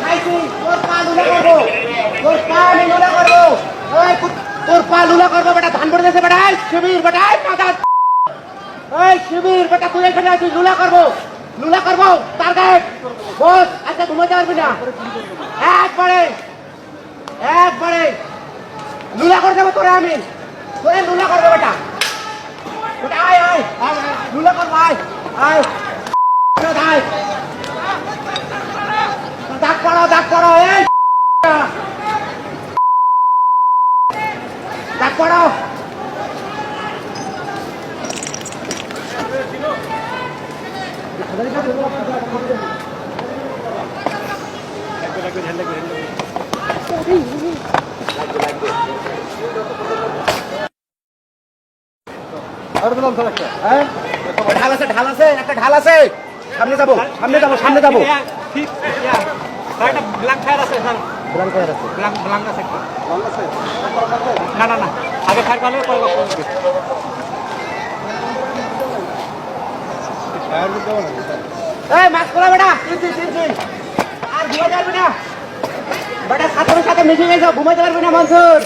খাইছি তোর পা লুলা করবো তোর পা আমি লুলা করবো তোর পা লুলা করবো বেটা ধান পড়ে গেছে বেটা শিবির বেটা মাথা এই শিবির বেটা তুই এখানে আছিস লুলা করবো টার্গেট বস আচ্ছা ঘুমাতে পারবি না একবারে লুলা করে দেবো তোরে আমি তোরে লুলা করবো বেটা বেটা আয় লুলা করবো আয় দাগ পড়ো এই দাগ পড়ো ঢাল আছে একটা ঢাল আছে সামনে যাবো ব্ল্যাঙ্ক ফায়ার আছে না আগে ফায়ার করলে পরে মাস্ক পরা বেটা আর ঘুমাতে পারবি না বেটা ছাত্রের সাথে মিশে গেছো ঘুমাতে পারবি না মনসুর